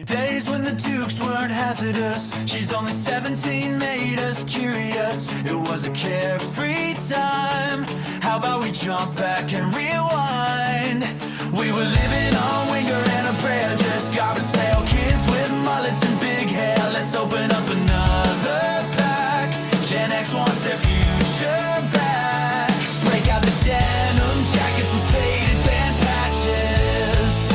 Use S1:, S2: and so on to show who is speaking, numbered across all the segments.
S1: Days when the Dukes weren't hazardous. She's only 17, made us curious. It was a carefree time. How about we jump back and rewind? We were living on Winger and a prayer. Just garbage pail kids with mullets and big hair. Let's open up another pack. Gen X wants their future back. Break out the denim jackets with faded band patches.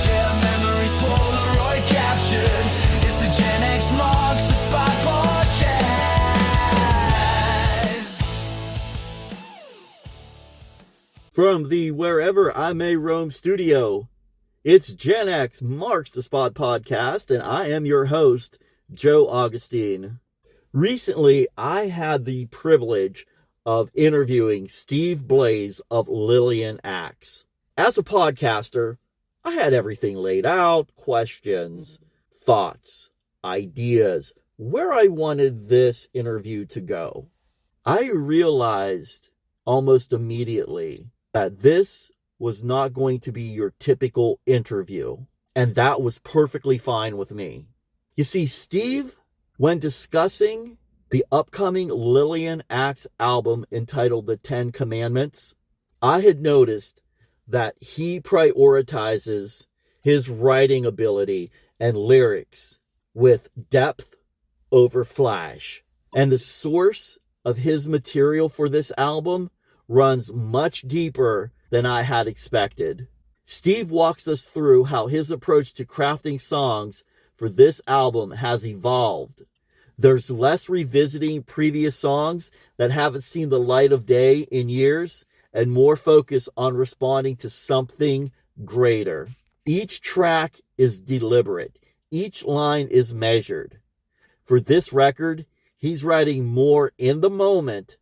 S1: Share memories, Polaroid captured. It's the Gen X marks, the spot portraits.
S2: From the Wherever I May Roam studio, it's Gen X Marks the Spot podcast, and I am your host, Joe Augustine. Recently, I had the privilege of interviewing Steve Blaze of Lillian Acts. As a podcaster, I had everything laid out, questions, thoughts, ideas, where I wanted this interview to go. I realized almost immediately that this was not going to be your typical interview, and that was perfectly fine with me. You see, Steve, when discussing the upcoming Lillian Acts album entitled The 10 Commandments, I had noticed that he prioritizes his writing ability and lyrics with depth over flash. And the source of his material for this album runs much deeper than I had expected. Steve walks us through how his approach to crafting songs for this album has evolved. There's less revisiting previous songs that haven't seen the light of day in years, and more focus on responding to something greater. Each track is deliberate. Each line is measured. For this record, he's writing more in the moment,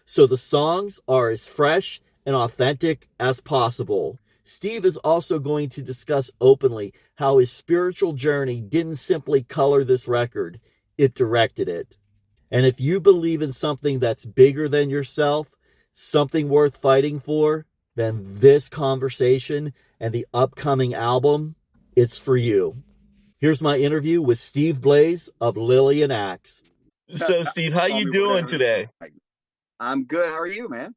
S2: so the songs are as fresh and authentic as possible. Steve is also going to discuss openly how his spiritual journey didn't simply color this record, it directed it. And if you believe in something that's bigger than yourself, something worth fighting for, then this conversation and the upcoming album, it's for you. Here's my interview with Steve Blaze of Lillian Acts. So, Steve, how you doing today?
S3: I'm good. How are you, man?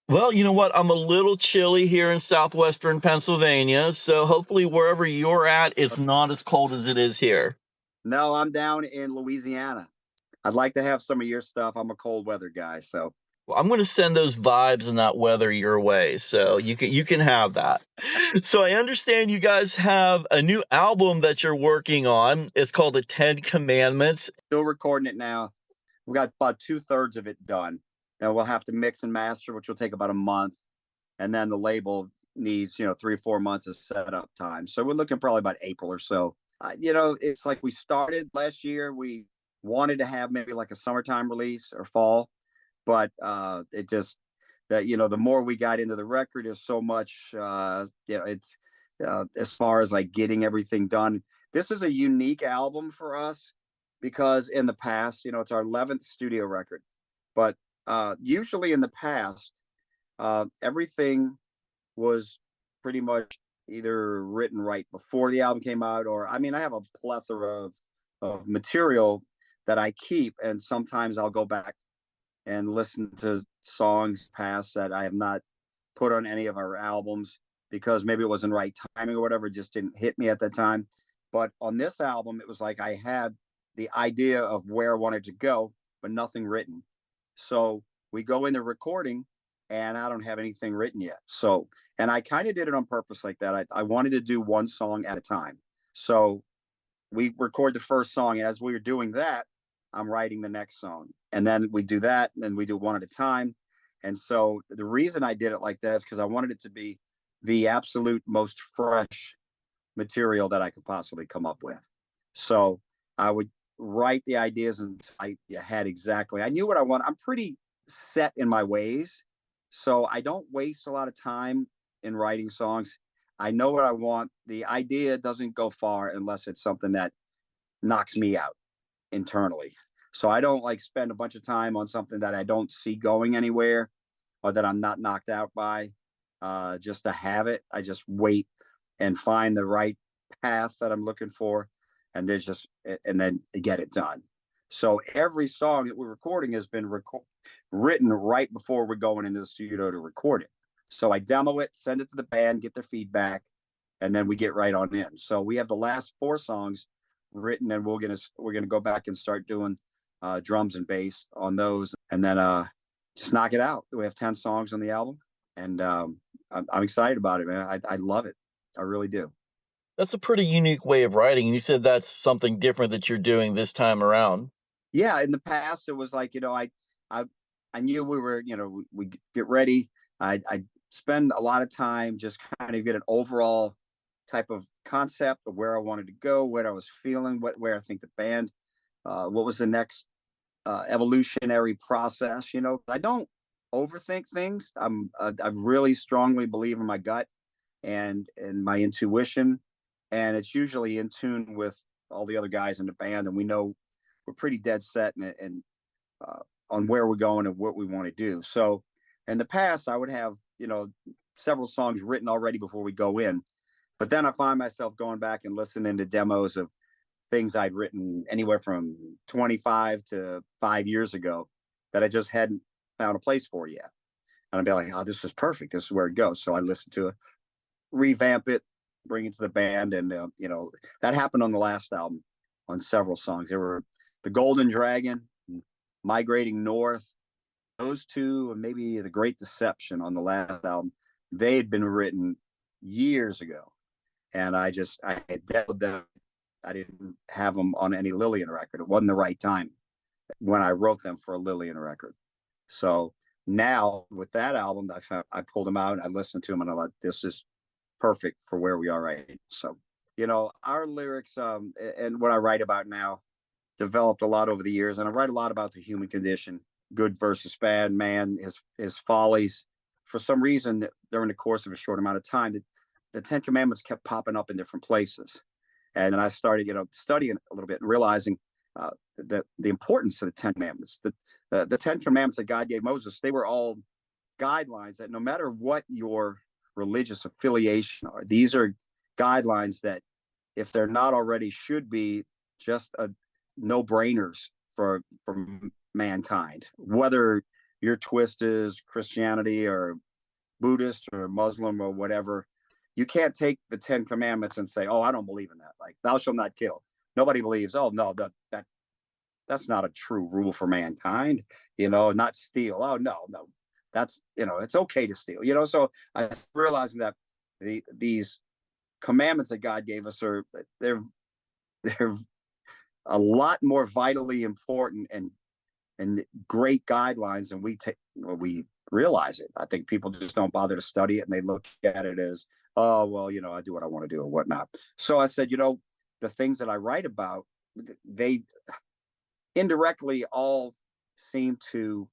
S2: Well, you know what? I'm a little chilly here in southwestern Pennsylvania, so hopefully wherever you're at, it's not as cold as it is here.
S3: No, I'm down in Louisiana. I'd like to have some of your stuff. I'm a cold weather guy, so.
S2: Well, I'm going to send those vibes and that weather your way, so you can have that. So I understand you guys have a new album that you're working on. It's called The 10 Commandments.
S3: Still recording it now. We've got about 2/3 of it done. Now we'll have to mix and master, which will take about a month. And then the label needs, 3 or 4 months of setup time. So we're looking probably about April or so. It's like we started last year. We wanted to have maybe like a summertime release or fall, but it just that, the more we got into the record is so much, it's as far as like getting everything done. This is a unique album for us because in the past, it's our 11th studio record, but usually in the past, everything was pretty much either written right before the album came out, or I have a plethora of material that I keep, and sometimes I'll go back and listen to songs past that I have not put on any of our albums because maybe it wasn't right timing or whatever, it just didn't hit me at that time. But on this album, it was like I had the idea of where I wanted to go, but nothing written. So we go into recording and I don't have anything written yet. So, and I kind of did it on purpose like that. I wanted to do one song at a time. So we record the first song. And as we were doing that, I'm writing the next song. And then we do that. And then we do one at a time. And so the reason I did it like that is because I wanted it to be the absolute most fresh material that I could possibly come up with. So I would write the ideas and I had exactly, I knew what I want. I'm pretty set in my ways. So I don't waste a lot of time in writing songs. I know what I want. The idea doesn't go far unless it's something that knocks me out internally. So I don't like spend a bunch of time on something that I don't see going anywhere or that I'm not knocked out by just to have it. I just wait and find the right path that I'm looking for, and then get it done. So every song that we're recording has been written right before we're going into the studio to record it. So I demo it, send it to the band, get their feedback, and then we get right on in. So we have the last 4 songs written, and we're gonna go back and start doing drums and bass on those, and then just knock it out. We have 10 songs on the album, and I'm excited about it, man. I love it. I really do.
S2: That's a pretty unique way of writing. You said that's something different that you're doing this time around.
S3: Yeah, in the past it was like, I I knew we were, we get ready. I spend a lot of time just kind of get an overall type of concept of where I wanted to go, what I was feeling, where I think the band, what was the next evolutionary process. I don't overthink things. I really strongly believe in my gut and my intuition, and it's usually in tune with all the other guys in the band, and we know we're pretty dead set and on where we're going and what we want to do. So in the past, I would have several songs written already before we go in, but then I find myself going back and listening to demos of things I'd written anywhere from 25 to 5 years ago that I just hadn't found a place for yet. And I'd be like, oh, this is perfect. This is where it goes. So I listen to it, revamp it, bring it to the band. And, that happened on the last album on several songs. There were The Golden Dragon, Migrating North, those two, and maybe The Great Deception on the last album. They had been written years ago. And I had dealt them. I didn't have them on any Lillian record. It wasn't the right time when I wrote them for a Lillian record. So now with that album, I pulled them out, I listened to them, and I thought, this is perfect for where we are right now. So, our lyrics and what I write about now developed a lot over the years. And I write a lot about the human condition, good versus bad, man, his follies. For some reason, during the course of a short amount of time, the 10 Commandments kept popping up in different places. And then I started, studying a little bit and realizing the importance of the 10 Commandments. The 10 Commandments that God gave Moses, they were all guidelines that no matter what your religious affiliation are, these are guidelines that, if they're not already, should be just no-brainers for mankind. Whether your twist is Christianity or Buddhist or Muslim or whatever, you can't take the 10 Commandments and say, oh, I don't believe in that. Like, thou shalt not kill. Nobody believes, oh, no, that's not a true rule for mankind, not steal. Oh, no, that's, it's okay to steal, So I realizing that these commandments that God gave us they're a lot more vitally important and great guidelines than we realize it. I think people just don't bother to study it, and they look at it as, oh, well, I do what I want to do or whatnot. So I said, the things that I write about, they indirectly all seem to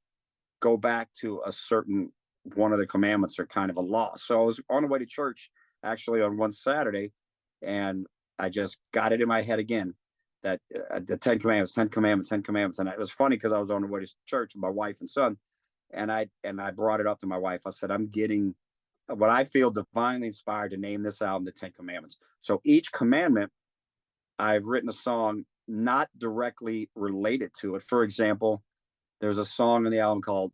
S3: go back to a certain one of the commandments or kind of a law. So I was on the way to church actually on one Saturday, and I just got it in my head again that the 10 Commandments, 10 Commandments, 10 Commandments. And it was funny because I was on the way to church with my wife and son, and I brought it up to my wife. I said, I'm getting what I feel divinely inspired to name this album the 10 Commandments. So each commandment, I've written a song not directly related to it. For example, there's a song on the album called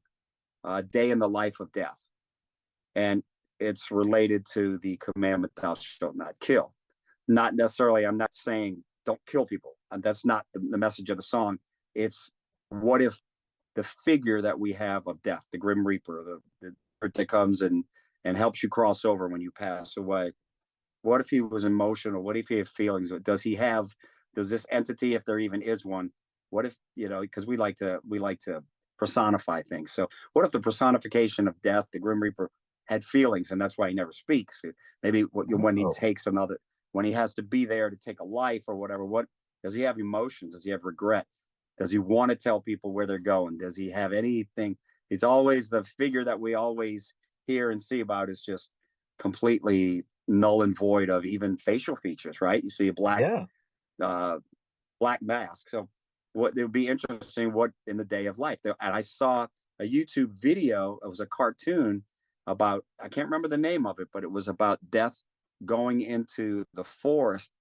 S3: Day in the Life of Death. And it's related to the commandment, thou shalt not kill. Not necessarily, I'm not saying don't kill people. That's not the message of the song. It's, what if the figure that we have of death, the Grim Reaper, the that comes and helps you cross over when you pass away, what if he was emotional? What if he had feelings? Does this entity, if there even is one, what if, because we like to personify things. So what if the personification of death, the Grim Reaper, had feelings, and that's why he never speaks? Maybe when he has to be there to take a life or whatever, what does he have? Emotions? Does he have regret? Does he want to tell people where they're going? Does he have anything? It's always the figure that we always hear and see about is just completely null and void of even facial features, right? You see a black mask. So it would be interesting what in the day of life. And I saw a YouTube video. It was a cartoon about, I can't remember the name of it, but it was about death going into the forest,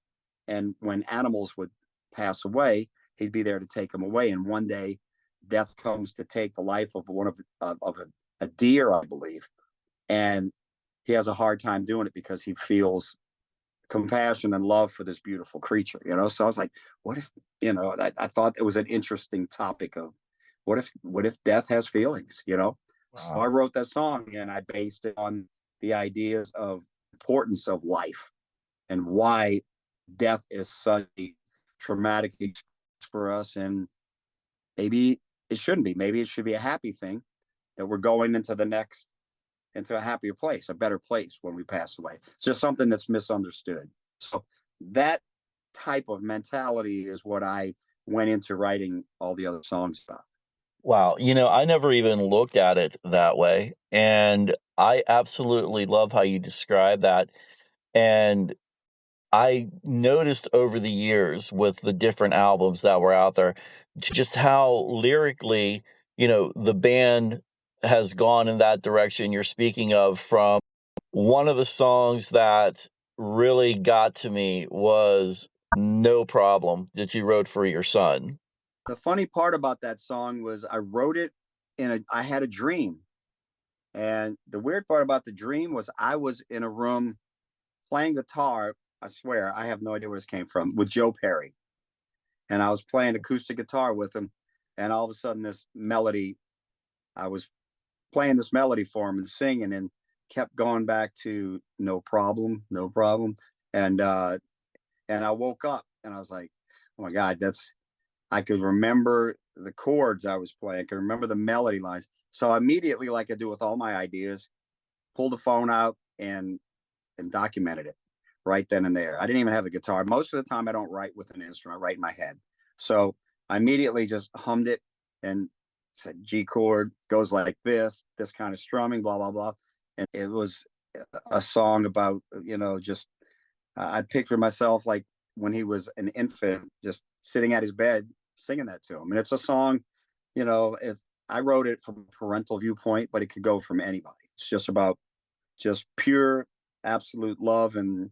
S3: and when animals would pass away, he'd be there to take them away. And one day, death comes to take the life of one of a deer, I believe, and he has a hard time doing it because he feels compassion and love for this beautiful creature, you know. So I was like, what if, you know, I thought it was an interesting topic of what if death has feelings, you know. So I
S2: Wow.
S3: wrote that song, and I based it on the ideas of importance of life and why death is such a traumatic experience for us. And maybe it shouldn't be. Maybe it should be a happy thing that we're going into a happier place, a better place when we pass away. It's just something that's misunderstood. So that type of mentality is what I went into writing all the other songs about.
S2: Wow. I never even looked at it that way. And I absolutely love how you describe that. And I noticed over the years with the different albums that were out there, just how lyrically, the band has gone in that direction you're speaking of. From one of the songs that really got to me was No Problem that you wrote for your son.
S3: The funny part about that song was I wrote it I had a dream. And the weird part about the dream was I was in a room playing guitar. I swear, I have no idea where this came from, with Joe Perry. And I was playing acoustic guitar with him. And all of a sudden, I was playing this melody for him and singing, and kept going back to no problem, no problem. And I woke up and I was like, oh my God, I could remember the chords I was playing. I could remember the melody lines. So immediately, like I do with all my ideas, pulled the phone out and documented it right then and there. I didn't even have a guitar. Most of the time I don't write with an instrument, I write in my head. So I immediately just hummed it and said G chord goes like this kind of strumming, blah, blah, blah. And it was a song about, just I pictured myself like when he was an infant, just sitting at his bed, singing that to him. And it's a song, I wrote it from a parental viewpoint, but it could go from anybody. It's just about just pure, absolute love, and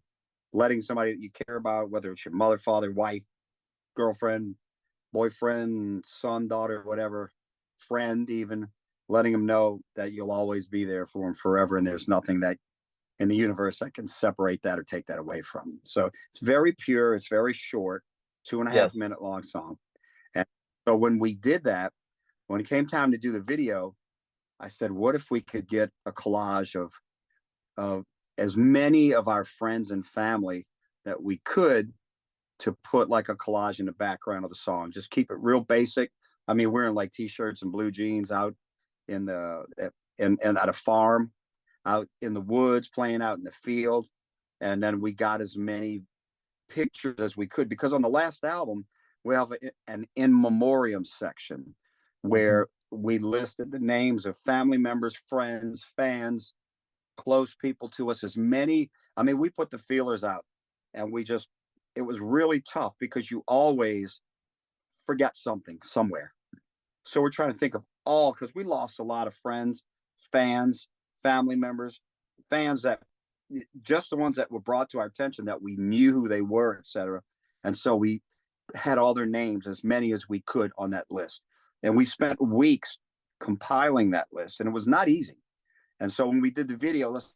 S3: letting somebody that you care about, whether it's your mother, father, wife, girlfriend, boyfriend, son, daughter, whatever, friend, even, letting them know that you'll always be there for them forever. And there's nothing that in the universe that can separate that or take that away from them. So it's very pure. It's very short, 2.5
S2: Yes.
S3: minute long song. And so when we did that, when it came time to do the video, I said, what if we could get a collage of as many of our friends and family that we could, to put like a collage in the background of the song. Just keep it real basic. I mean, wearing like t-shirts and blue jeans out in the and at a farm, out in the woods, playing out in the field. And then we got as many pictures as we could, because on the last album we have an in memoriam section where we listed the names of family members, friends, fans, close people to us, as many. I mean, we put the feelers out, and it was really tough because you always forget something somewhere. So we're trying to think of all, because we lost a lot of friends, fans, family members, fans that just the ones that were brought to our attention that we knew who they were, etc. And so we had all their names, as many as we could, on that list. And we spent weeks compiling that list, and it was not easy. And so when we did the video, let's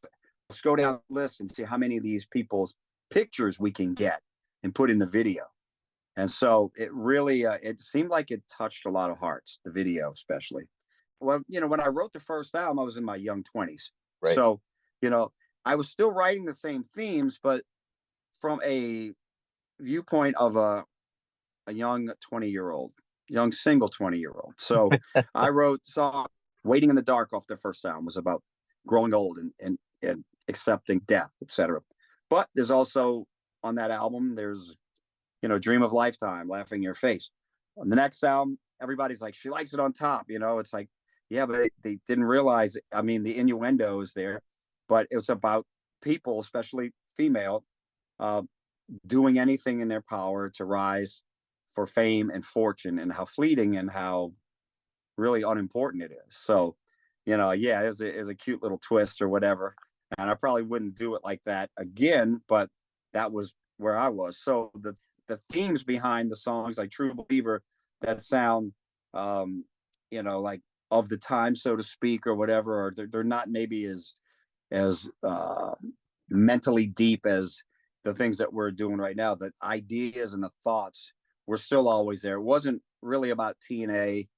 S3: go down the list and see how many of these people's pictures we can get and put in the video. And so it really, it seemed like it touched a lot of hearts, the video especially. Well, when I wrote the first album, I was in my young 20s.
S2: Right.
S3: So, I was still writing the same themes, but from a viewpoint of a young 20-year-old, young single 20-year-old. So I wrote song Waiting in the Dark off the first album was about growing old and accepting death, etc. But there's also, on that album, there's, Dream of Lifetime, Laughing in Your Face. On the next album, everybody's like, she likes it on top. It's like, yeah, but they didn't realize, I mean, the innuendo is there, but it's about people, especially female, doing anything in their power to rise for fame and fortune, and how fleeting and how really unimportant it is. So, yeah, it was a cute little twist or whatever. and I probably wouldn't do it like that again, but that was where I was. So the themes behind the songs, like True Believer, that sound, um, like of the time, so to speak, or whatever, or they're not maybe as mentally deep as the things that we're doing right now. The ideas and the thoughts were still always there. It wasn't really about TNA.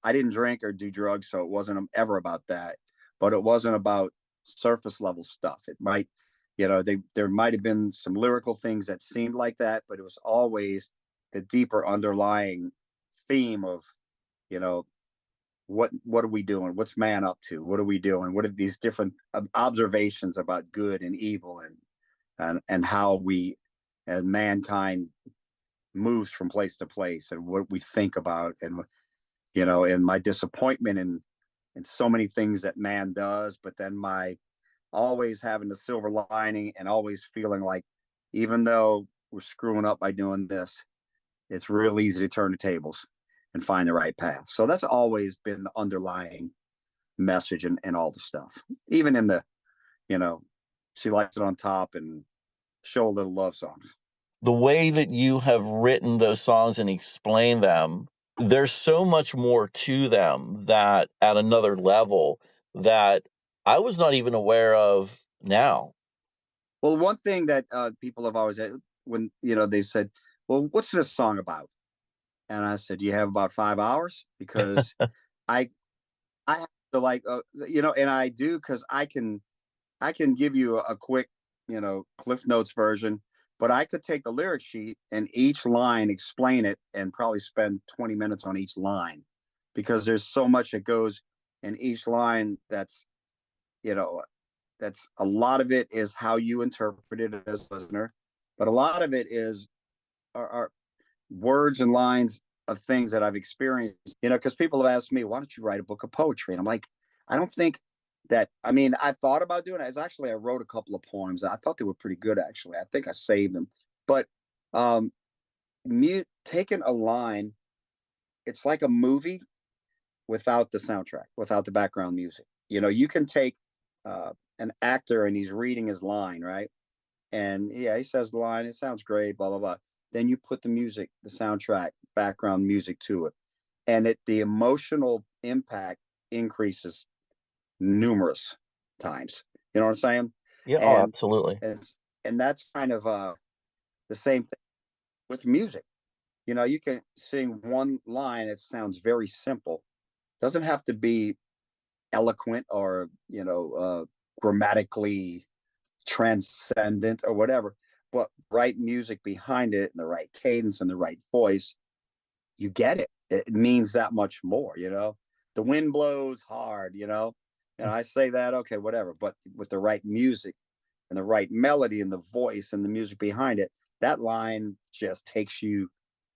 S3: I didn't drink or do drugs, so it wasn't ever about that. But it wasn't about surface level stuff. It might, there might have been some lyrical things that seemed like that, but it was always the deeper underlying theme of, you know, what are we doing? What's man up to? What are we doing? What are these different observations about good and evil, and how we and mankind moves from place to place, and what we think about, and my disappointment in so many things that man does, but then my always having the silver lining and always feeling like, even though we're screwing up by doing this, it's real easy to turn the tables and find the right path. So that's always been the underlying message and all the stuff. Even in the, She Likes It on Top and Show a Little Love songs.
S2: The way that you have written those songs and explained them, there's so much more to them that at another level that I was not even aware of now.
S3: Well, one thing that people have always said when, they said, well, what's this song about? And I said, you have about 5 hours, because I have to, like, and I do, because I can give you a quick, Cliff Notes version, but I could take the lyric sheet and each line explain it and probably spend 20 minutes on each line, because there's so much that goes in each line. That's a lot of it is how you interpret it as a listener, but a lot of it are words and lines of things that I've experienced, because people have asked me, why don't you write a book of poetry? And I'm like, I don't think that, I mean, I thought about doing it. I wrote a couple of poems. I thought they were pretty good, actually. I think I saved them. But taking a line, it's like a movie without the soundtrack, without the background music. You can take an actor and he's reading his line, right? And yeah, he says the line, it sounds great, blah, blah, blah. Then you put the music, the soundtrack, background music to it. And the emotional impact increases numerous times. You know what I'm saying?
S2: Yeah, oh,
S3: And
S2: absolutely.
S3: and that's kind of the same thing with music. You can sing one line, it sounds very simple. Doesn't have to be eloquent or, grammatically transcendent or whatever, but right music behind it and the right cadence and the right voice, you get it. It means that much more. The wind blows hard, and I say that, okay, whatever, but with the right music and the right melody and the voice and the music behind it, that line just takes you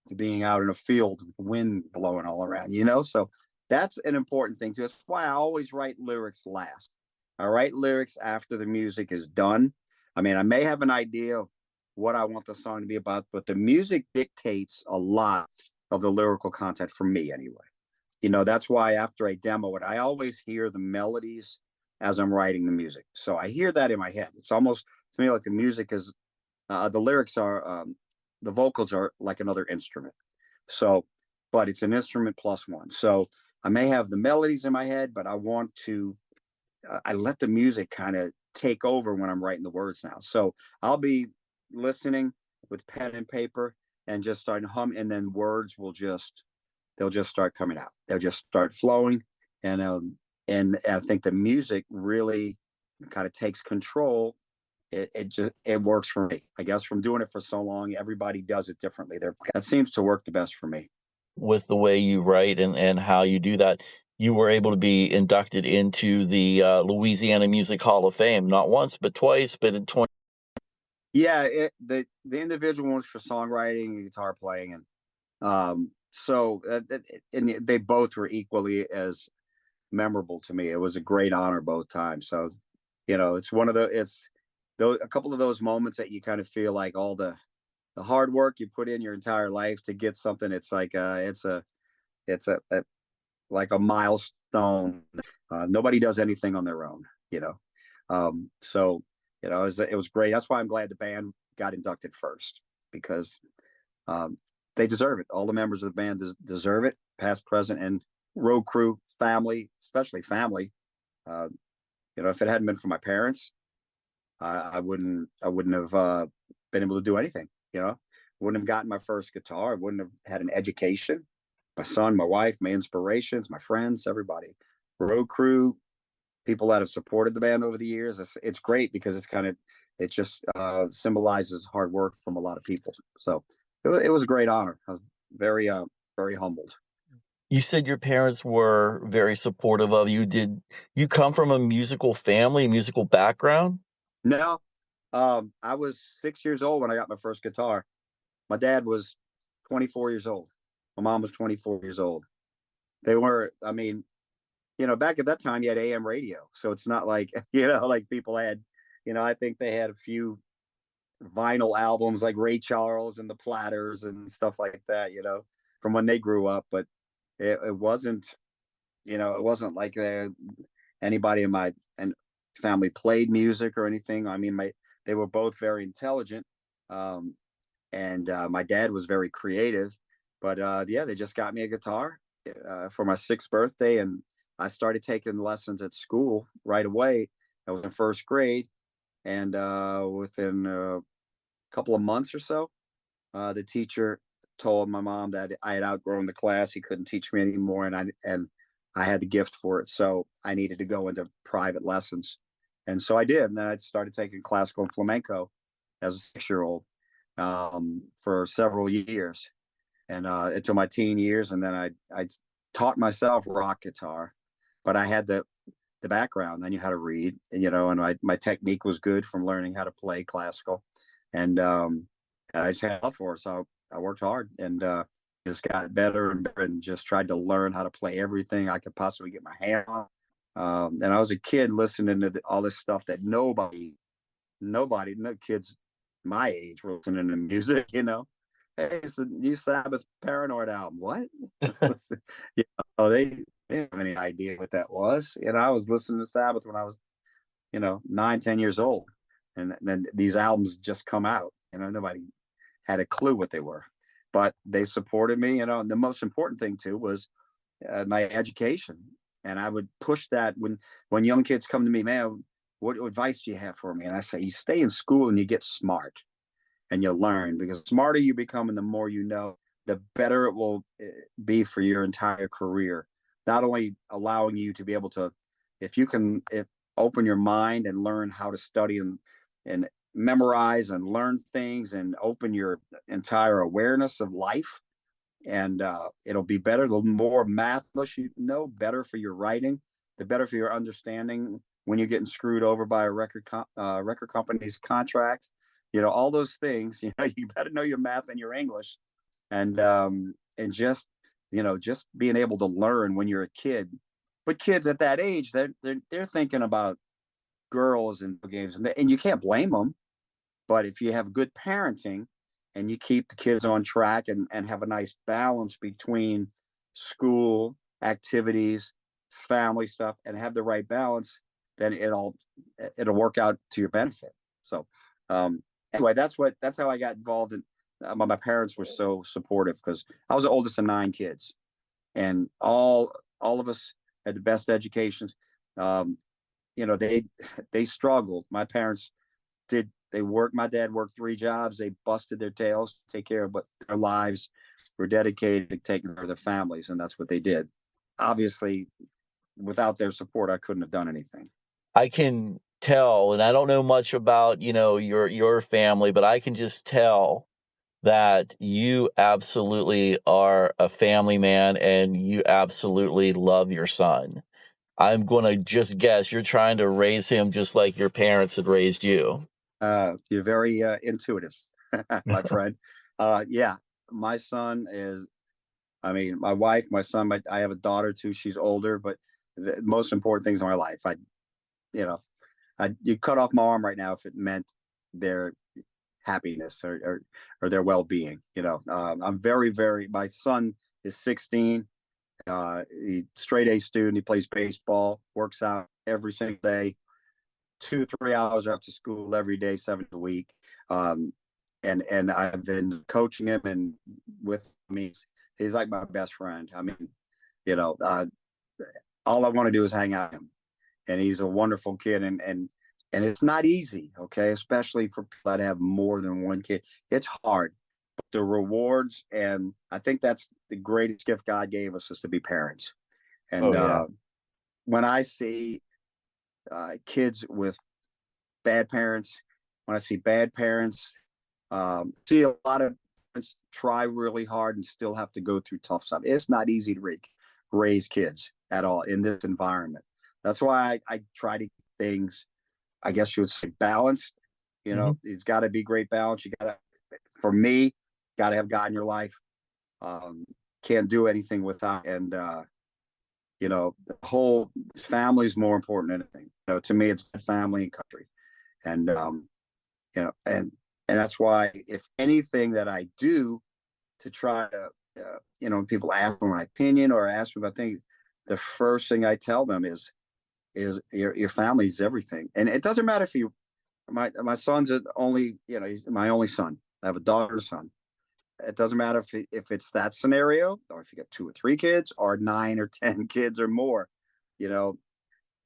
S3: to being out in a field with wind blowing all around, so that's an important thing too. That's why I always write lyrics last. I write lyrics after the music is done. I mean, I may have an idea of what I want the song to be about, but the music dictates a lot of the lyrical content for me anyway. That's why after I demo it, I always hear the melodies as I'm writing the music. So I hear that in my head. It's almost to me like the music is, the lyrics are, the vocals are like another instrument. So, but it's an instrument plus one. So I may have the melodies in my head, but I let the music kind of take over when I'm writing the words now. So I'll be listening with pen and paper and just start to hum, and then words they'll just start coming out. They'll just start flowing. And I think the music really kind of takes control. It works for me. I guess from doing it for so long, everybody does it differently. That seems to work the best for me.
S2: With the way you write and how you do that, you were able to be inducted into the Louisiana Music Hall of Fame, not once, but twice, but in 20.
S3: Yeah, the individual ones for songwriting and guitar playing, and and they both were equally as memorable to me. It was a great honor both times. So, it's one of a couple of those moments that you kind of feel like all the hard work you put in your entire life to get something. It's like it's like a milestone. Nobody does anything on their own, So, it was great. That's why I'm glad the band got inducted first, because um, they deserve it. All the members of the band deserve it, past, present, and road crew, family, especially family. Uh, if it hadn't been for my parents, I wouldn't have been able to do anything. Wouldn't have gotten my first guitar. I wouldn't have had an education. My son, my wife, my inspirations, my friends, everybody, road crew, people that have supported the band over the years. It's great because it just symbolizes hard work from a lot of people. So it was a great honor. I was very, very humbled.
S2: You said your parents were very supportive of you. Did you come from a musical family, musical background?
S3: No, I was 6 years old when I got my first guitar. My dad was 24 years old. My mom was 24 years old. They were, I mean, back at that time you had AM radio. So it's not like, like people had, I think they had a few vinyl albums like Ray Charles and the Platters and stuff like that, from when they grew up. But it wasn't, it wasn't like anybody in my family played music or anything. I mean, they were both very intelligent. And my dad was very creative. But yeah, they just got me a guitar for my 6th birthday, and I started taking lessons at school right away. I was in 1st grade, and within a couple of months or so, the teacher told my mom that I had outgrown the class. He couldn't teach me anymore, and I had the gift for it, so I needed to go into private lessons, and so I did. And then I started taking classical and flamenco as a 6-year-old for several years, and until my teen years. And then I taught myself rock guitar, but I had the background. I knew how to read, and my technique was good from learning how to play classical, and I just had love for it. So I worked hard, and just got better and better, and just tried to learn how to play everything I could possibly get my hand on. And I was a kid listening to all this stuff that no kids my age were listening to music. Hey, it's the new Sabbath Paranoid album. What? They didn't have any idea what that was. I was listening to Sabbath when I was, 9, 10 years old. And then these albums just come out. Nobody had a clue what they were, but they supported me. And the most important thing too was my education. And I would push that when young kids come to me, man, what advice do you have for me? And I say, you stay in school and you get smart and you learn, because the smarter you become and the more you know, the better it will be for your entire career. Not only allowing you to be able to, if you can open your mind and learn how to study and memorize and learn things and open your entire awareness of life, and it'll be better. The more math you know, better for your writing, the better for your understanding when you're getting screwed over by a record company's contract. All those things. You better know your math and your English, and just just being able to learn when you're a kid. But kids at that age, they're thinking about girls and games, and you can't blame them. But if you have good parenting and you keep the kids on track and have a nice balance between school activities, family stuff, and have the right balance, then it'll work out to your benefit. So anyway, that's how I got involved in. My parents were so supportive because I was the oldest of 9 kids, and all of us had the best educations. They struggled. My parents did. My dad worked 3 jobs. They busted their tails to take care of, but their lives were dedicated to taking care of their families, and that's what they did. Obviously, without their support, I couldn't have done anything.
S2: I can tell, and I don't know much about, your family, but I can just tell that you absolutely are a family man and you absolutely love your son. I'm going to just guess you're trying to raise him just like your parents had raised you.
S3: You're very intuitive, my friend. Yeah, my son is. I mean, my wife, my son. I have a daughter too. She's older, but the most important things in my life. You cut off my arm right now if it meant their happiness or their well-being. I'm very, very. My son is 16. He's straight A student. He plays baseball, works out every single day, 2-3 hours after school every day, 7 days a week. And I've been coaching him, and with me, he's like my best friend. I mean, you know, all I want to do is hang out with him, and he's a wonderful kid, and it's not easy, okay, especially for people that have more than one kid. It's hard. But the rewards, and I think that's the greatest gift God gave us, is to be parents. And
S2: Oh yeah.
S3: when I see kids with bad parents, when I see bad parents, see a lot of parents try really hard and still have to go through tough stuff. It's not easy to raise kids at all in this environment. That's why I try to keep things, I guess you would say, balanced. You
S2: Hmm.
S3: know, it's got to be great balance. You got to, for me, got to have God in your life. Can't do anything without, and you know, the whole family is more important than anything. You know, to me, it's family and country, and you know, and that's why, if anything that I do to try to, you know, when people ask for my opinion or ask me about things, the first thing I tell them is your family is everything, and it doesn't matter if you, my son's only, you know, he's my only son. I have a daughter and a son. It doesn't matter if it's that scenario, or if you get 2 or 3 kids, or 9 or 10 kids or more. You know,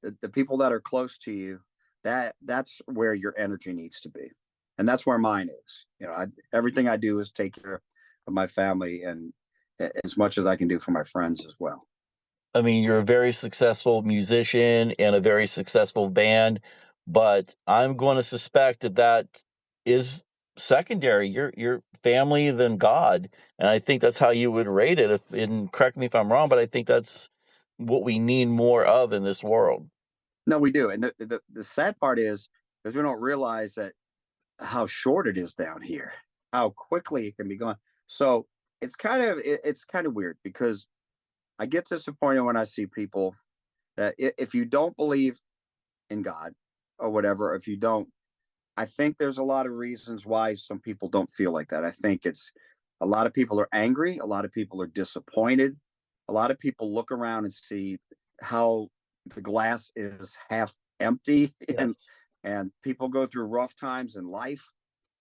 S3: the people that are close to you, that's where your energy needs to be, and that's where mine is. You know, everything I do is take care of my family, and as much as I can do for my friends as well.
S2: I mean, you're a very successful musician and a very successful band, but I'm going to suspect that that is secondary. Your family than God, and I think that's how you would rate it. If, and correct me if I'm wrong, but I think that's what we need more of in this world.
S3: No, we do, and the sad part is because we don't realize that how short it is down here, how quickly it can be gone. So it's kind of weird, because I get disappointed when I see people that, if you don't believe in God or whatever, if you don't, I think there's a lot of reasons why some people don't feel like that. I think it's a lot of people are angry, a lot of people are disappointed, a lot of people look around and see how the glass is half empty,
S2: Yes.
S3: and people go through rough times in life.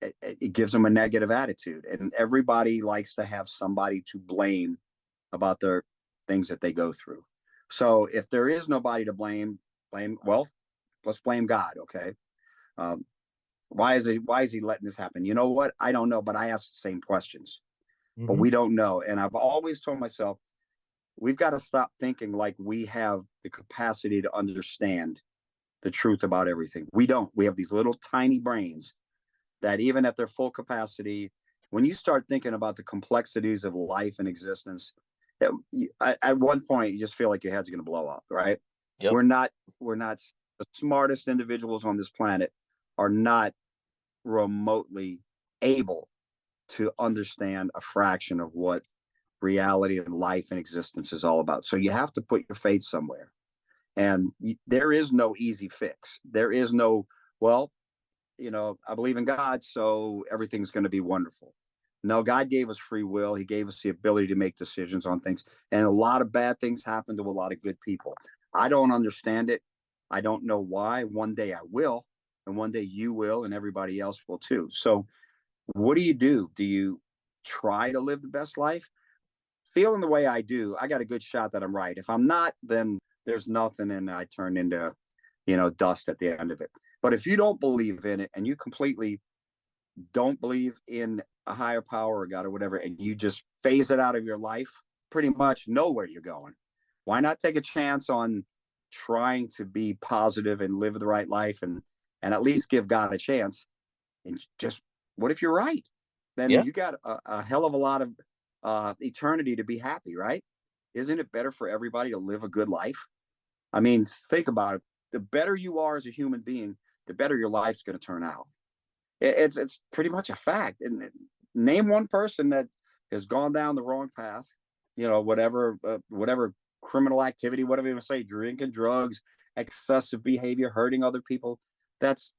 S3: It gives them a negative attitude, and everybody likes to have somebody to blame about their things that they go through. So if there is nobody to blame, well, let's blame God. Okay. Um, why is he letting this happen? You know what? I don't know, but I ask the same questions, but
S2: Hmm.
S3: we don't know. And I've always told myself, we've got to stop thinking like we have the capacity to understand the truth about everything. We don't. We have these little tiny brains that, even at their full capacity, when you start thinking about the complexities of life and existence, at one point you just feel like your head's going to blow up, right?
S2: Yep.
S3: We're not the smartest individuals on this planet are not remotely able to understand a fraction of what reality and life and existence is all about. So you have to put your faith somewhere. And there is no easy fix. There is no, well, you know, I believe in God, so everything's going to be wonderful. No, God gave us free will. He gave us the ability to make decisions on things. And a lot of bad things happen to a lot of good people. I don't understand it. I don't know why. One day I will, and one day you will, and everybody else will too. So, what do you do? Do you try to live the best life? Feeling the way I do, I got a good shot that I'm right. If I'm not, then there's nothing, and I turn into, you know, dust at the end of it. But if you don't believe in it, and you completely don't believe in a higher power or God or whatever, and you just phase it out of your life, pretty much know where you're going. Why not take a chance on trying to be positive and live the right life, and at least give God a chance? And just, what if you're right? Then
S2: Yeah.
S3: you got a hell of a lot of eternity to be happy, right? Isn't it better for everybody to live a good life? I mean, think about it. The better you are as a human being, the better your life's going to turn out. It's pretty much a fact. And name one person that has gone down the wrong path, you know, whatever criminal activity, whatever you want to say, drinking, drugs, excessive behavior, hurting other people. That's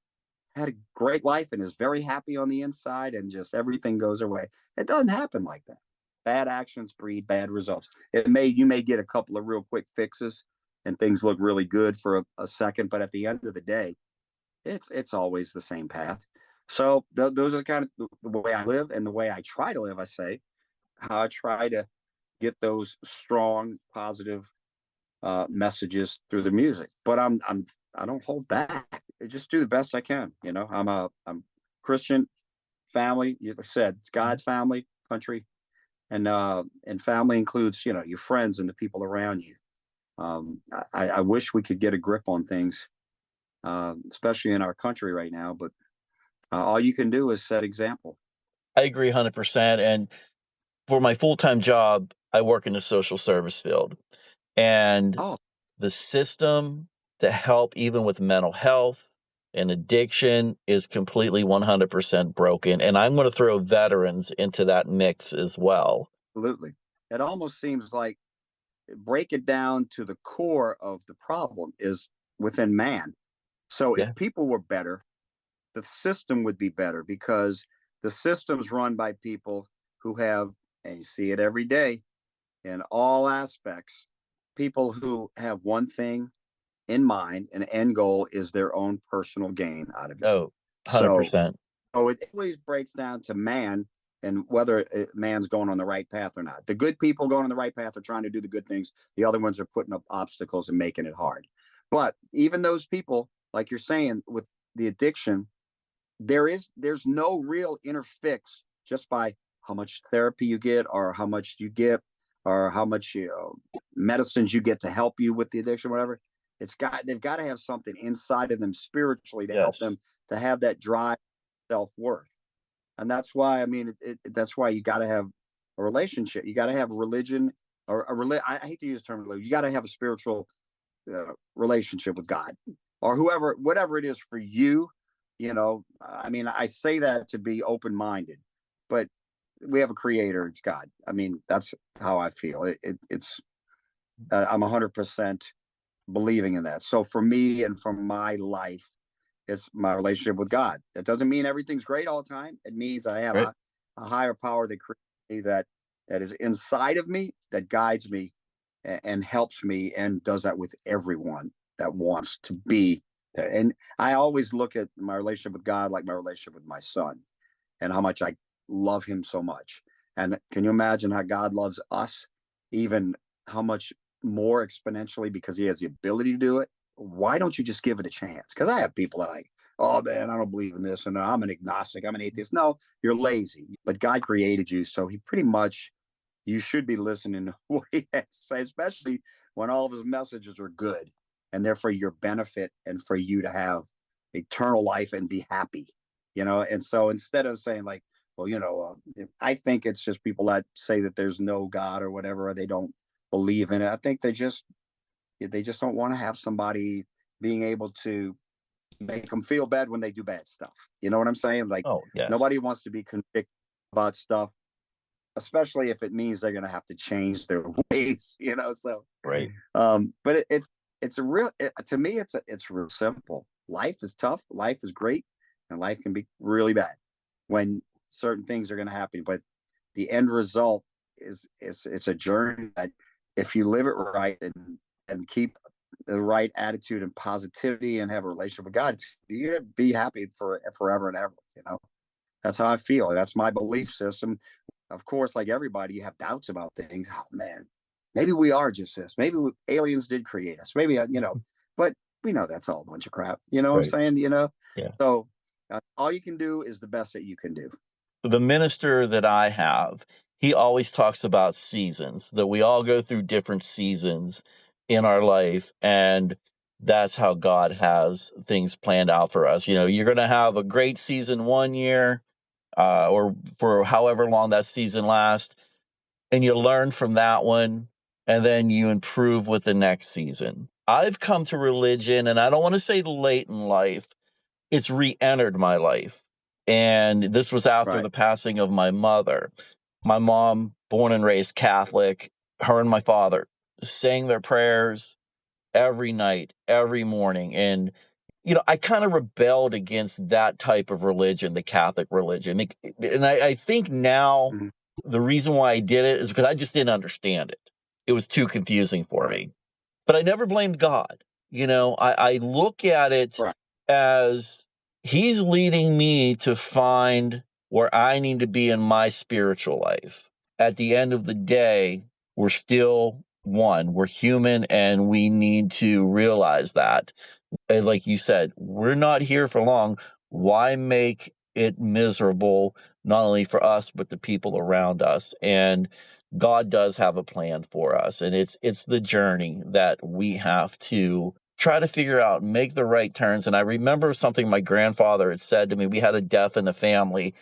S3: had a great life and is very happy on the inside, and just everything goes their way. It doesn't happen like that. Bad actions breed bad results. You may get a couple of real quick fixes, and things look really good for a second, but at the end of the day, it's always the same path. So those are kind of the way I live and the way I try to live. I say how I try to get those strong, positive messages through the music. But I don't hold back. I just do the best I can. You know, I'm Christian family. You said it's God's family, country, and family includes your friends and the people around you. I wish we could get a grip on things, especially in our country right now. But all you can do is set example.
S2: I agree 100%. And for my full-time job, I work in the social service field. And
S3: Oh,
S2: the system to help even with mental health and addiction is completely 100% broken. And I'm going to throw veterans into that mix as well.
S3: absolutely. It almost seems like break it down to the core of the problem is within man. So if
S2: Yeah.
S3: people were better, the system would be better because the system's run by people who have, and you see it every day in all aspects, people who have one thing in mind, an end goal is their own personal gain out of it.
S2: Oh,
S3: So,
S2: 100%.
S3: so it always breaks down to man and whether man's going on the right path or not. The good people going on the right path are trying to do the good things. The other ones are putting up obstacles and making it hard. But even those people, like you're saying, with the addiction, there's no real inner fix just by how much therapy you get or how much you get or how much medicines you get to help you with the addiction, whatever. They've got to have something inside of them spiritually to help
S2: Yes.
S3: them to have that drive, self-worth. And that's why, I mean, that's why you got to have a relationship. You got to have a religion or I hate to use the term religion. You got to have a spiritual relationship with God or whoever, whatever it is for you. I mean, I say that to be open-minded, but we have a creator. It's God. I mean, that's how I feel. It's I'm 100% believing in that. So for me and for my life, it's my relationship with God. That doesn't mean everything's great all the time. It means I have
S2: Right.
S3: a higher power that creates me, that is inside of me, that guides me and helps me and does that with everyone that wants to be there. And I always look at my relationship with God like my relationship with my son and how much I love him so much. And can you imagine how God loves us, even how much more exponentially because he has the ability to do it? Why don't you just give it a chance? Because I have people that oh man, I don't believe in this, and I'm an agnostic, I'm an atheist. No, you're lazy. But God created you, so he pretty much you should be listening to what he has to say, especially when all of his messages are good and they're for your benefit and for you to have eternal life and be happy. And so instead of saying like, well, I think it's just people that say that there's no God or whatever, or they don't believe in it. I think they just don't want to have somebody being able to make them feel bad when they do bad stuff. You know what I'm saying? Like
S2: Oh, yes.
S3: nobody wants to be convicted about stuff, especially if it means they're going to have to change their ways. So,
S2: Right.
S3: but it's a real, to me, it's real simple. Life is tough. Life is great. And life can be really bad when certain things are going to happen. But the end result it's a journey that if you live it right and keep the right attitude and positivity and have a relationship with God, you're going to be happy for forever and ever. That's how I feel. That's my belief system. Of course, like everybody, you have doubts about things. Oh man, maybe we are just this. Maybe aliens did create us. Maybe but we know that's all a bunch of crap. You know what I'm
S2: Right.
S3: saying?
S2: Yeah.
S3: So all you can do is the best that you can do.
S2: The minister that I have, he always talks about seasons, that we all go through different seasons in our life. And that's how God has things planned out for us. You're going to have a great season one year, or for however long that season lasts, and you learn from that one, and then you improve with the next season. I've come to religion, and I don't want to say late in life, it's re-entered my life. And this was after
S3: Right.
S2: the passing of my mother. My mom, born and raised Catholic, her and my father sang their prayers every night, every morning. And, I kind of rebelled against that type of religion, the Catholic religion. And I think now
S3: Mm-hmm.
S2: the reason why I did it is because I just didn't understand it. It was too confusing for
S3: Right.
S2: me. But I never blamed God. I look at it
S3: Right.
S2: as he's leading me to find where I need to be in my spiritual life. At the end of the day, we're still one. We're human, and we need to realize that. And like you said, we're not here for long. Why make it miserable, not only for us, but the people around us? And God does have a plan for us. And it's the journey that we have to try to figure out, make the right turns. And I remember something my grandfather had said to me. We had a death in the family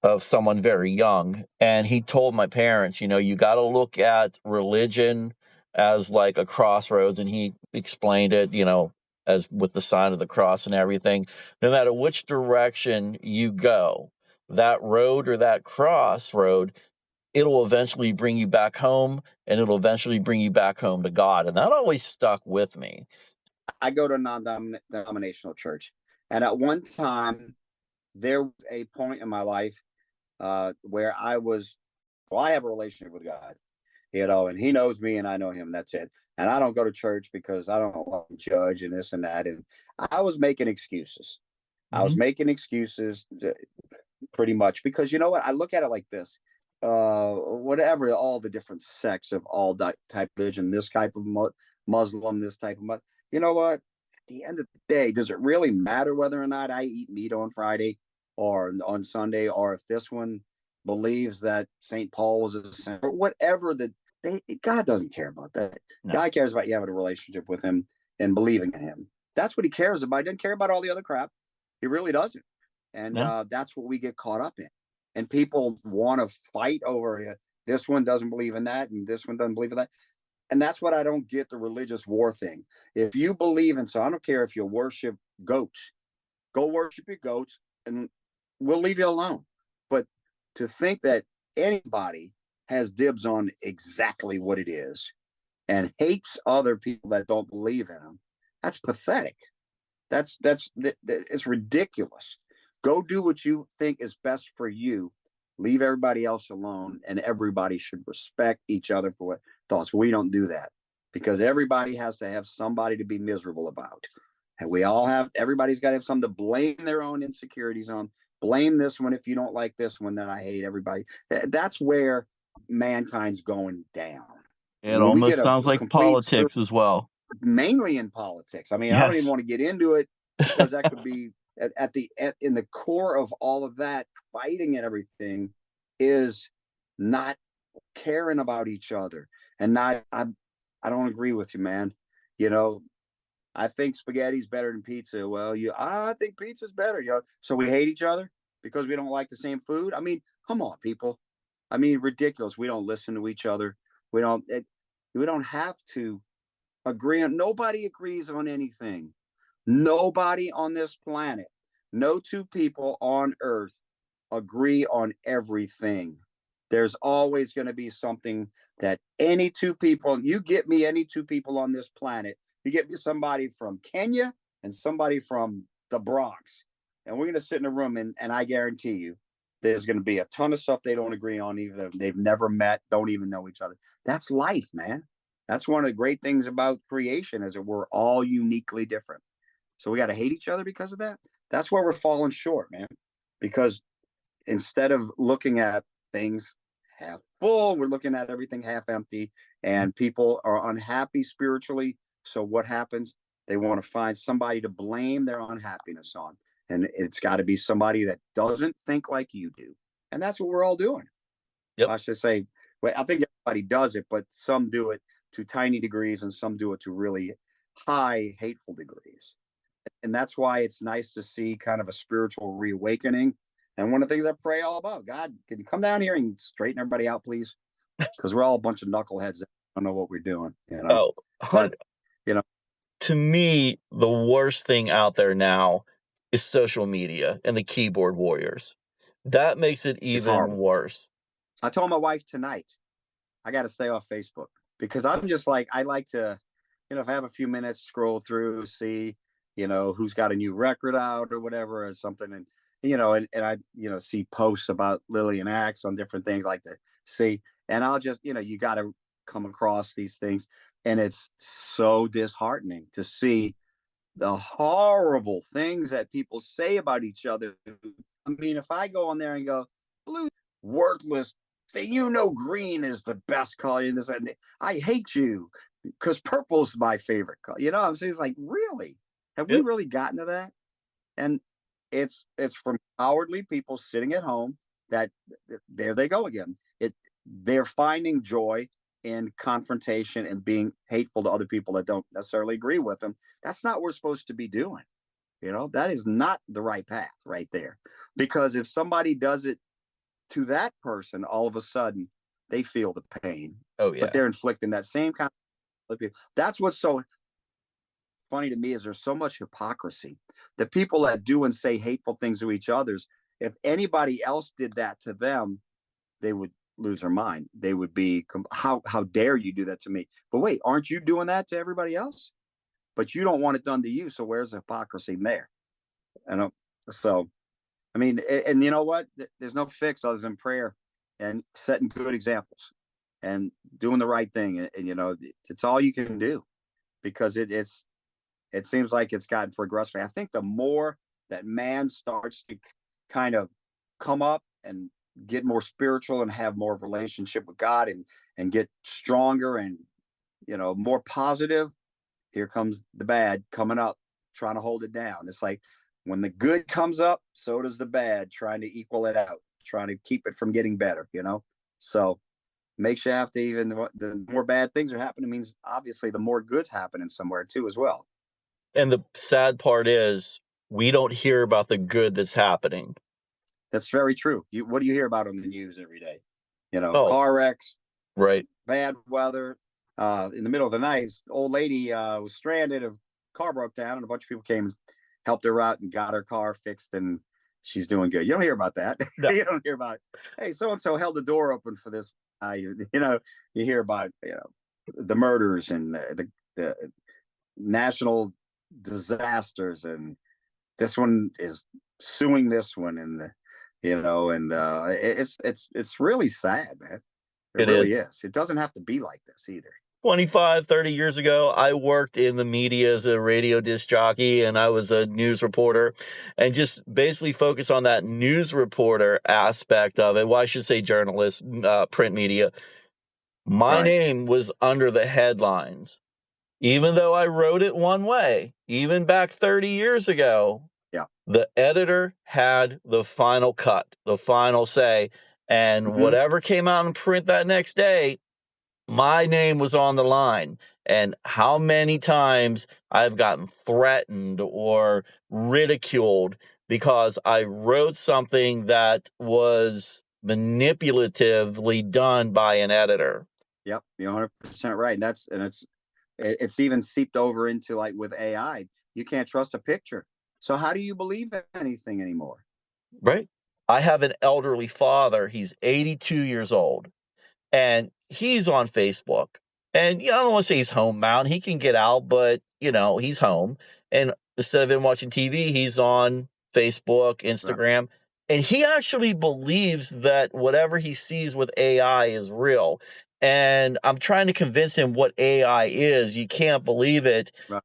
S2: of someone very young. And he told my parents, you got to look at religion as like a crossroads. And he explained it, as with the sign of the cross and everything. No matter which direction you go, that road or that crossroad, it'll eventually bring you back home, and it'll eventually bring you back home to God. And that always stuck with me.
S3: I go to a non-denominational church, and at one time there was a point in my life where I have a relationship with God, and He knows me and I know Him. And that's it. And I don't go to church because I don't want to judge and this and that. And I was making excuses. I was
S2: Mhm.
S3: making excuses pretty much because you know what? I look at it like this. Whatever, all the different sects of all type of religion, this type of Muslim, this type of you know what? At the end of the day, does it really matter whether or not I eat meat on Friday or on Sunday, or if this one believes that St. Paul was a saint, or whatever God doesn't care about that.
S2: No.
S3: God cares about you having a relationship with Him and believing in Him. That's what He cares about. He doesn't care about all the other crap. He really doesn't. And
S2: Yeah.
S3: that's what we get caught up in. And people want to fight over it. This one doesn't believe in that, and this one doesn't believe in that. And that's what I don't get, the religious war thing. If you believe in, so I don't care if you worship goats, go worship your goats, and we'll leave you alone. But to think that anybody has dibs on exactly what it is and hates other people that don't believe in them, that's pathetic. That's it's ridiculous. Go do what you think is best for you. Leave everybody else alone, and everybody should respect each other for what thoughts. We don't do that because everybody has to have somebody to be miserable about, and everybody's got to have something to blame their own insecurities on. Blame this one if you don't like this one. Then I hate everybody. That's where mankind's going down.
S2: It
S3: When we get
S2: almost
S3: a
S2: sounds like
S3: complete
S2: politics as well.
S3: mainly in politics. I mean, I don't even
S2: Yes.
S3: want to get into it because that could be in the core of all of that fighting and everything is not caring about each other and not. I don't agree with you, man. You know, I think spaghetti's better than pizza. Well, I think pizza's better. So we hate each other because we don't like the same food. I mean, come on, people. I mean, ridiculous. We don't listen to each other. We don't. We don't have to agree on. Nobody agrees on anything. Nobody on this planet, no two people on earth agree on everything. There's always going to be something that any two people, you get me any two people on this planet, you get me somebody from Kenya and somebody from the Bronx, and we're going to sit in a room, and I guarantee you there's going to be a ton of stuff they don't agree on, either they've never met, don't even know each other. That's life, man. That's one of the great things about creation, is that we're all uniquely different. So we got to hate each other because of that. That's where we're falling short, man. Because instead of looking at things half full, we're looking at everything half empty, and people are unhappy spiritually. So what happens? They want to find somebody to blame their unhappiness on. And it's got to be somebody that doesn't think like you do. And that's what we're all doing.
S2: Yep.
S3: I should say, well, I think everybody does it, but some do it to tiny degrees and some do it to really high, hateful degrees. And that's why it's nice to see kind of a spiritual reawakening. And one of the things I pray all about, God, can you come down here and straighten everybody out, please? Because we're all a bunch of knuckleheads that don't know what we're doing,
S2: Oh,
S3: But, you know,
S2: to me, the worst thing out there now is social media and the keyboard warriors. That makes it
S3: it's
S2: even
S3: horrible.
S2: worse.
S3: I told my wife tonight, I got to stay off Facebook because I'm just like, I like to, if I have a few minutes, scroll through, see, who's got a new record out or whatever or something. And I, see posts about Lillian acts on different things like to see. And I'll just, you got to come across these things. And it's so disheartening to see the horrible things that people say about each other. I mean, if I go on there and go, blue, worthless thing, green is the best color in this, and I hate you because purple is my favorite color. I'm saying? It's like, really? Have we
S2: Yep.
S3: really gotten to that? And it's from cowardly people sitting at home that there they go again. They're finding joy in confrontation and being hateful to other people that don't necessarily agree with them. That's not what we're supposed to be doing. That is not the right path right there. Because if somebody does it to that person, all of a sudden they feel the pain.
S2: Oh yeah.
S3: But they're inflicting that same kind of people. That's what's so funny to me is there's so much hypocrisy. The people that do and say hateful things to each others, if anybody else did that to them, they would lose their mind. They would be, how dare you do that to me? But wait, aren't you doing that to everybody else? But you don't want it done to you. So where's the hypocrisy there? And so, I mean, and you know what? There's no fix other than prayer and setting good examples and doing the right thing. And it's all you can do, because it seems like it's gotten progressive. I think the more that man starts to kind of come up and get more spiritual and have more of a relationship with God and get stronger and more positive, here comes the bad coming up, trying to hold it down. It's like when the good comes up, so does the bad, trying to equal it out, trying to keep it from getting better. So makes you have to, even the more bad things are happening, means obviously the more good's happening somewhere too as well.
S2: And the sad part is we don't hear about the good that's happening.
S3: That's very true. What do you hear about on the news every day?
S2: Oh,
S3: Car wrecks,
S2: right.
S3: bad weather. In the middle of the night, this old lady was stranded. A car broke down, and a bunch of people came and helped her out and got her car fixed, and she's doing good. You don't hear about that.
S2: No.
S3: You don't hear about, hey, so and so held the door open for this. You hear about the murders and the national disasters, and this one is suing this one, and it's really sad, man. It really is. It doesn't have to be like this either.
S2: 25, 30 years ago, I worked in the media as a radio disc jockey, and I was a news reporter, and just basically focus on that news reporter aspect of it. Well, I should say journalist, print media. My
S3: Right.
S2: name was under the headlines, even though I wrote it one way, even back 30 years ago.
S3: Yeah.
S2: The editor had the final cut, the final say, and
S3: Mm-hmm.
S2: whatever came out in print that next day, my name was on the line. And how many times I've gotten threatened or ridiculed because I wrote something that was manipulatively done by an editor.
S3: Yep, you're 100% right. And it's even seeped over into, like, with AI. You can't trust a picture. So how do you believe anything anymore?
S2: Right. I have an elderly father. He's 82 years old, and he's on Facebook. And I don't want to say he's homebound. He can get out, but he's home. And instead of him watching TV, he's on Facebook,
S3: Right.
S2: Instagram, and he actually believes that whatever he sees with AI is real. And I'm trying to convince him what AI is. You can't believe it.
S3: Right.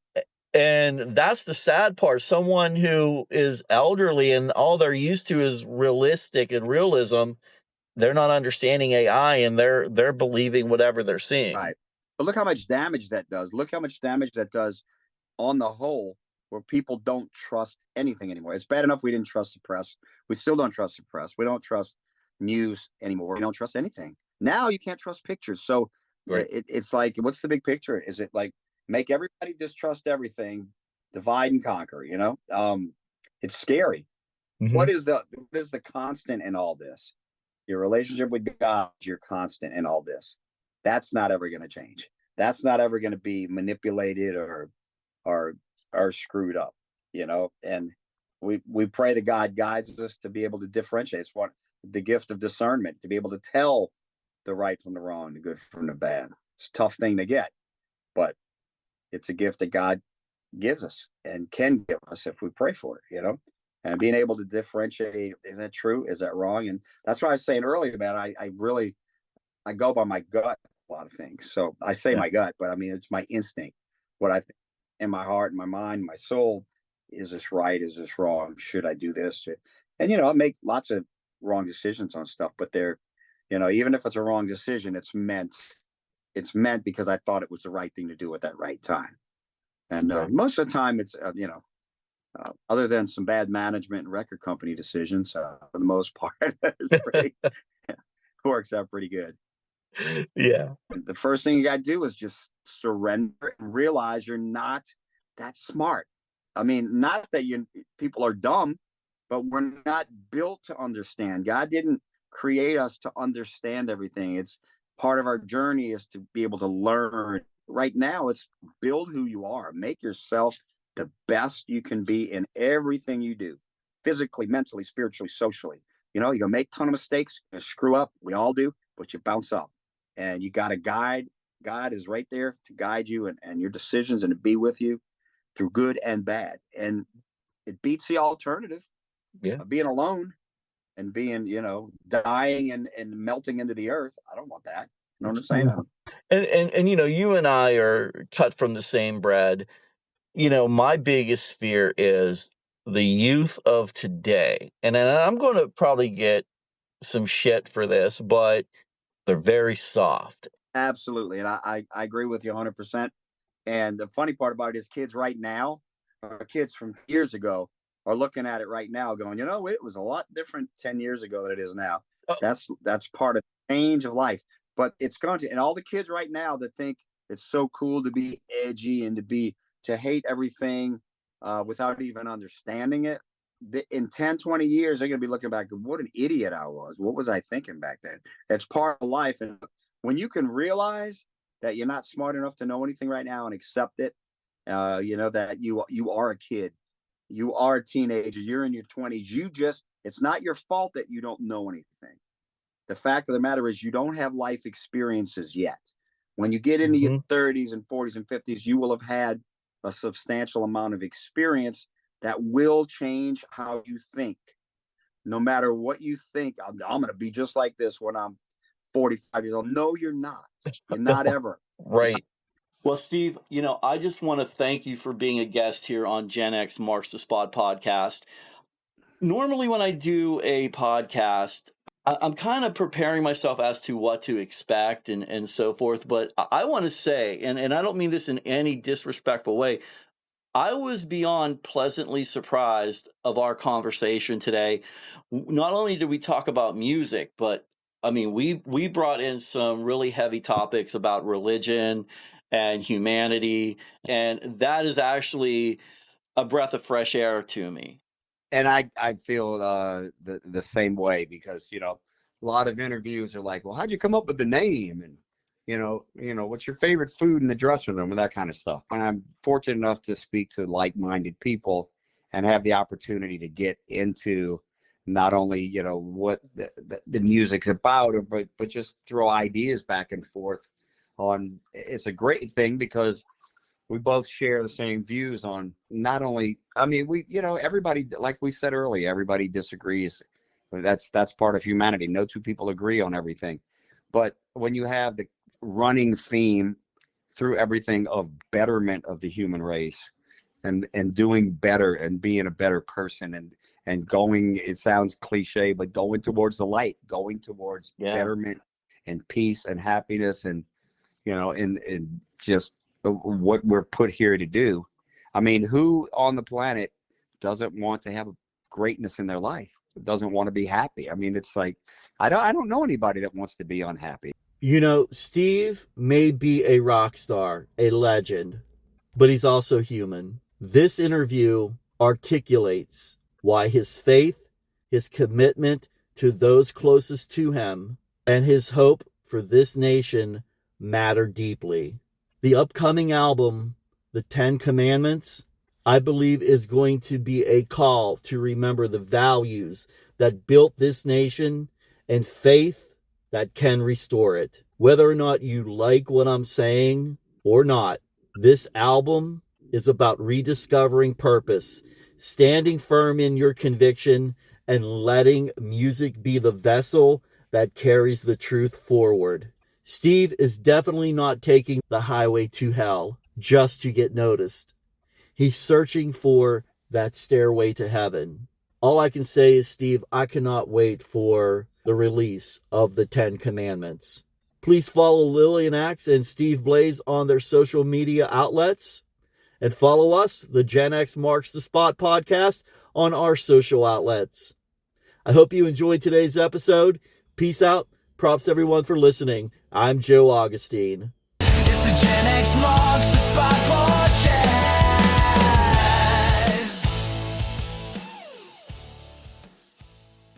S2: And that's the sad part. Someone who is elderly and all they're used to is realistic and realism, they're not understanding AI, and they're believing whatever they're seeing.
S3: Right. But look how much damage that does. Look how much damage that does on the whole, where people don't trust anything anymore. It's bad enough we didn't trust the press. We still don't trust the press. We don't trust news anymore. We don't trust anything. Now you can't trust pictures. So
S2: Right.
S3: it's like, what's the big picture? Is it like make everybody distrust everything, divide and conquer? It's scary.
S2: Mhm.
S3: What is the constant in all this? Your relationship with God is your constant in all this. That's not ever going to change. That's not ever going to be manipulated or screwed up. And we pray that God guides us to be able to differentiate. It's what the gift of discernment, to be able to tell the right from the wrong, the good from the bad. It's a tough thing to get, but it's a gift that God gives us and can give us if we pray for it, and being able to differentiate, is that true? Is that wrong? And that's what I was saying earlier, man. I go by my gut a lot of things. So I say my gut, but I mean, it's my instinct, what I think. in my heart, my mind, my soul. Is this right? Is this wrong? Should I do this? And I make lots of wrong decisions on stuff, but they're, even if it's a wrong decision, it's meant because I thought it was the right thing to do at that right time. And most of the time, it's other than some bad management and record company decisions, for the most part, it's pretty works out pretty good.
S2: Yeah.
S3: The first thing you got to do is just surrender and realize you're not that smart. I mean, not that people are dumb, but we're not built to understand. God didn't create us to understand everything. It's part of our journey is to be able to learn. Right now, it's build who you are. Make yourself the best you can be in everything you do, physically, mentally, spiritually, socially. You're going to make a ton of mistakes, you screw up. We all do, but you bounce up. And you got a guide. God is right there to guide you and your decisions and to be with you through good and bad. And it beats the alternative of being alone and being, dying and melting into the earth. I don't want that. You know what I'm saying?
S2: And you and I are cut from the same bread. My biggest fear is the youth of today. And I'm going to probably get some shit for this, but they're very soft.
S3: Absolutely. And I agree with you 100%. And the funny part about it is kids right now, or kids from years ago, are looking at it right now going, it was a lot different 10 years ago than it is now.
S2: Oh.
S3: That's part of the change of life. But it's going to, and all the kids right now that think it's so cool to be edgy and to hate everything without even understanding it. In 10, 20 years, they're going to be looking back, what an idiot I was. What was I thinking back then? It's part of life. And when you can realize that you're not smart enough to know anything right now and accept it, that you are a kid, you are a teenager, you're in your 20s, it's not your fault that you don't know anything. The fact of the matter is you don't have life experiences yet. When you get into your 30s and 40s and 50s, you will have had a substantial amount of experience that will change how you think. No matter what you think, I'm going to be just like this when I'm 45 years old. No, you're not. You're not ever.
S2: Right. Well, Steve, I just want to thank you for being a guest here on Gen X Marks the Spot podcast. Normally, when I do a podcast, I'm kind of preparing myself as to what to expect and so forth. But I want to say, and I don't mean this in any disrespectful way, I was beyond pleasantly surprised of our conversation today. Not only did we talk about music, but I mean, we brought in some really heavy topics about religion and humanity, and that is actually a breath of fresh air to me.
S4: And I feel the same way because a lot of interviews are like, well, how'd you come up with the name? And what's your favorite food in the dressing room and that kind of stuff. And I'm fortunate enough to speak to like-minded people and have the opportunity to get into not only what the music's about, but just throw ideas back and forth on. It's a great thing because we both share the same views on not only, everybody, like we said earlier, everybody disagrees. That's part of humanity. No two people agree on everything. But when you have the running theme through everything of betterment of the human race and doing better and being a better person and going, it sounds cliche, but going towards the light, going towards betterment and peace and happiness and just what we're put here to do. I mean, who on the planet doesn't want to have greatness in their life? Doesn't want to be happy? I mean, it's like I don't know anybody that wants to be unhappy.
S2: Steve may be a rock star, a legend, but he's also human. This interview articulates why his faith, his commitment to those closest to him, and his hope for this nation matter deeply. The upcoming album, The 10 Commandments, I believe is going to be a call to remember the values that built this nation and faith that can restore it. Whether or not you like what I'm saying or not, this album is about rediscovering purpose, standing firm in your conviction, and letting music be the vessel that carries the truth forward. Steve is definitely not taking the highway to hell just to get noticed. He's searching for that stairway to heaven. All I can say is, Steve, I cannot wait for the release of the 10 Commandments. Please follow Lillian Axe and Steve Blaze on their social media outlets. And follow us, the Gen X Marks the Spot podcast, on our social outlets. I hope you enjoyed today's episode. Peace out. Props everyone for listening. I'm Joe Augustine.
S1: It's the Gen X Marks